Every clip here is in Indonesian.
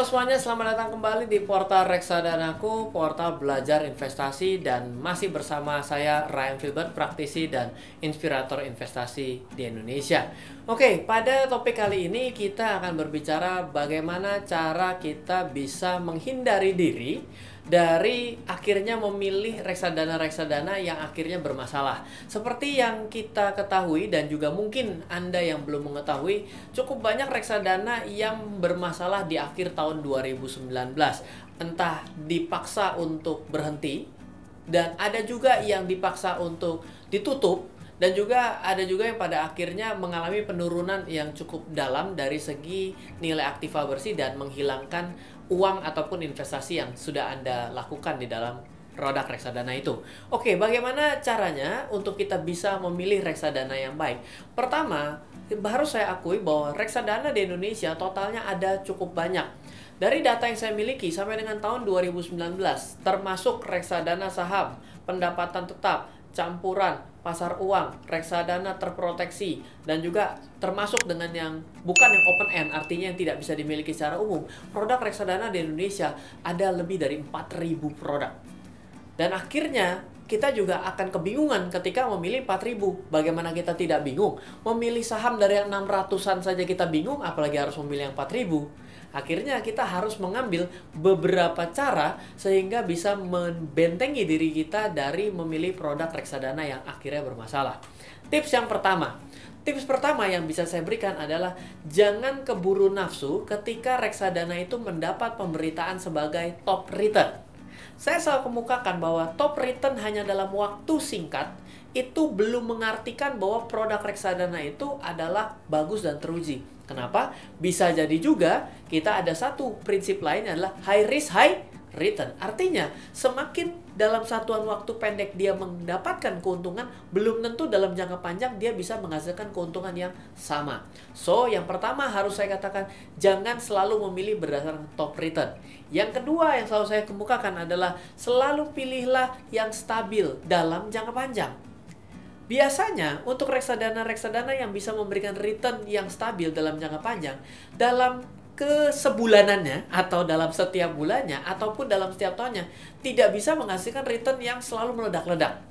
Halo semuanya, selamat datang kembali di portal Reksadanaku, portal belajar investasi, dan masih bersama saya Ryan Filbert, praktisi dan inspirator investasi di Indonesia. Oke, pada topik kali ini kita akan berbicara bagaimana cara kita bisa menghindari diri dari akhirnya memilih reksadana-reksadana yang akhirnya bermasalah. Seperti yang kita ketahui dan juga mungkin Anda yang belum mengetahui, cukup banyak reksadana yang bermasalah di akhir tahun 2019. Entah dipaksa untuk berhenti, dan ada juga yang dipaksa untuk ditutup, dan juga ada juga yang pada akhirnya mengalami penurunan yang cukup dalam dari segi nilai aktiva bersih dan menghilangkan uang ataupun investasi yang sudah Anda lakukan di dalam produk reksadana itu. Oke, bagaimana caranya untuk kita bisa memilih reksadana yang baik? Pertama, harus saya akui bahwa reksadana di Indonesia totalnya ada cukup banyak. Dari data yang saya miliki sampai dengan tahun 2019, termasuk reksadana saham, pendapatan tetap, campuran, pasar uang, reksadana terproteksi, dan juga termasuk dengan yang bukan yang open end, artinya yang tidak bisa dimiliki secara umum. Produk reksadana di Indonesia ada lebih dari 4.000 produk. Dan akhirnya kita juga akan kebingungan ketika memilih 4.000. Bagaimana kita tidak bingung? Memilih saham dari yang 600-an saja kita bingung, apalagi harus memilih yang 4.000. Akhirnya kita harus mengambil beberapa cara sehingga bisa membentengi diri kita dari memilih produk reksadana yang akhirnya bermasalah. Tips pertama yang bisa saya berikan adalah jangan keburu nafsu ketika reksadana itu mendapat pemberitaan sebagai top return. Saya selalu kemukakan bahwa top return hanya dalam waktu singkat itu belum mengartikan bahwa produk reksadana itu adalah bagus dan teruji. Kenapa? Bisa jadi juga kita ada satu prinsip lain adalah high risk, high return. Artinya, semakin dalam satuan waktu pendek dia mendapatkan keuntungan, belum tentu dalam jangka panjang dia bisa menghasilkan keuntungan yang sama. So, yang pertama harus saya katakan, jangan selalu memilih berdasarkan top return. Yang kedua yang selalu saya kemukakan adalah selalu pilihlah yang stabil dalam jangka panjang. Biasanya untuk reksadana-reksadana yang bisa memberikan return yang stabil dalam jangka panjang, dalam kesebulanannya atau dalam setiap bulannya ataupun dalam setiap tahunnya tidak bisa menghasilkan return yang selalu meledak-ledak.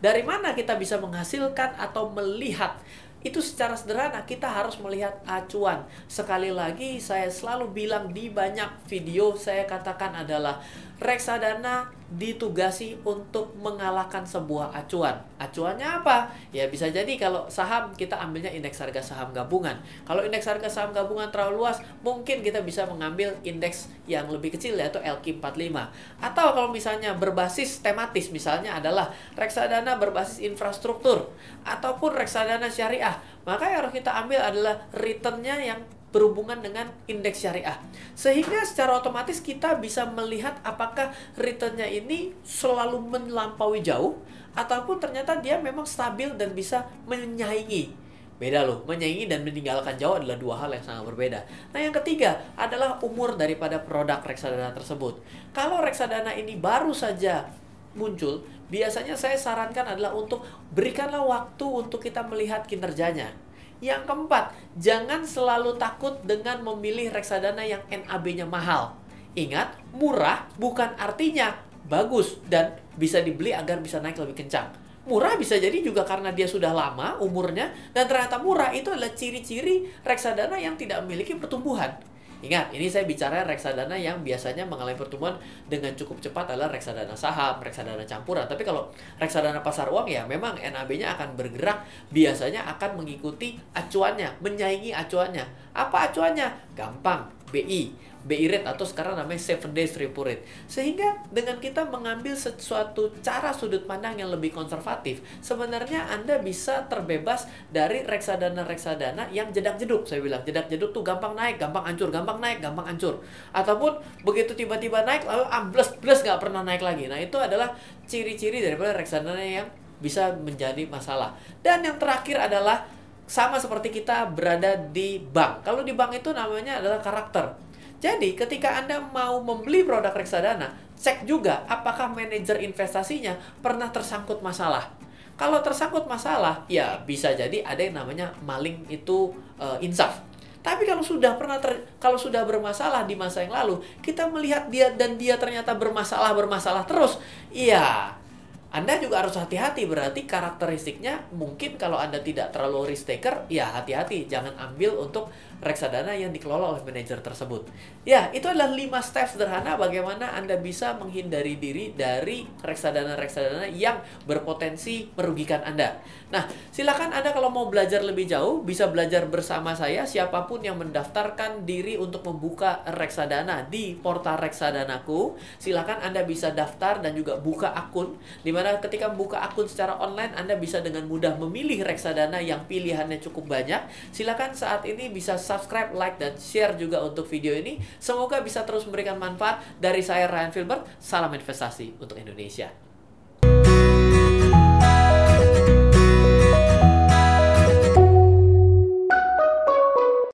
Dari mana kita bisa menghasilkan atau melihat? Itu secara sederhana kita harus melihat acuan. Sekali lagi saya selalu bilang di banyak video saya katakan adalah reksadana ditugasi untuk mengalahkan sebuah acuan. Acuannya apa? Ya bisa jadi kalau saham kita ambilnya indeks harga saham gabungan. Kalau indeks harga saham gabungan terlalu luas, mungkin kita bisa mengambil indeks yang lebih kecil yaitu LQ45. Atau kalau misalnya berbasis tematis, misalnya adalah reksadana berbasis infrastruktur ataupun reksadana syariah, maka yang harus kita ambil adalah returnnya yang berhubungan dengan indeks syariah. Sehingga secara otomatis kita bisa melihat apakah returnnya ini selalu melampaui jauh ataupun ternyata dia memang stabil dan bisa menyaingi. Beda loh, menyaingi dan meninggalkan jauh adalah dua hal yang sangat berbeda. Nah, yang ketiga adalah umur daripada produk reksadana tersebut. Kalau reksadana ini baru saja muncul, biasanya saya sarankan adalah untuk berikanlah waktu untuk kita melihat kinerjanya. Yang keempat, jangan selalu takut dengan memilih reksadana yang NAB-nya mahal. Ingat, murah bukan artinya bagus dan bisa dibeli agar bisa naik lebih kencang. Murah bisa jadi juga karena dia sudah lama umurnya dan ternyata murah itu adalah ciri-ciri reksadana yang tidak memiliki pertumbuhan. Ingat, ini saya bicara reksadana yang biasanya mengalami pertumbuhan dengan cukup cepat adalah reksadana saham, reksadana campuran. Tapi kalau reksadana pasar uang ya memang NAB-nya akan bergerak, biasanya akan mengikuti acuannya, menyaingi acuannya. Apa acuannya? Gampang, BI rate atau sekarang namanya 7 days repo rate. Sehingga dengan kita mengambil sesuatu cara sudut pandang yang lebih konservatif, sebenarnya Anda bisa terbebas dari reksadana-reksadana yang jedak-jeduk. Saya bilang jedak-jeduk tuh gampang naik, gampang hancur, gampang naik, gampang hancur. Ataupun begitu tiba-tiba naik lalu ambles nggak pernah naik lagi. Nah, itu adalah ciri-ciri daripada reksadana yang bisa menjadi masalah. Dan yang terakhir adalah sama seperti kita berada di bank. Kalau di bank itu namanya adalah karakter. Jadi, ketika Anda mau membeli produk reksadana, cek juga apakah manajer investasinya pernah tersangkut masalah. Kalau tersangkut masalah, ya bisa jadi ada yang namanya maling itu insaf. Tapi kalau sudah bermasalah di masa yang lalu, kita melihat dia ternyata bermasalah terus, iya, Anda juga harus hati-hati. Berarti karakteristiknya mungkin kalau Anda tidak terlalu risk taker, ya hati-hati, jangan ambil untuk reksadana yang dikelola oleh manajer tersebut. Ya, itu adalah 5 step sederhana bagaimana Anda bisa menghindari diri dari reksadana-reksadana yang berpotensi merugikan Anda. Nah, silakan Anda kalau mau belajar lebih jauh, bisa belajar bersama saya. Siapapun yang mendaftarkan diri untuk membuka reksadana di portal Reksadanaku, silakan Anda bisa daftar dan juga buka akun, di mana ketika membuka akun secara online, Anda bisa dengan mudah memilih reksadana yang pilihannya cukup banyak. Silakan saat ini bisa subscribe, like, dan share juga untuk video ini. Semoga bisa terus memberikan manfaat. Dari saya, Ryan Filbert, salam investasi untuk Indonesia.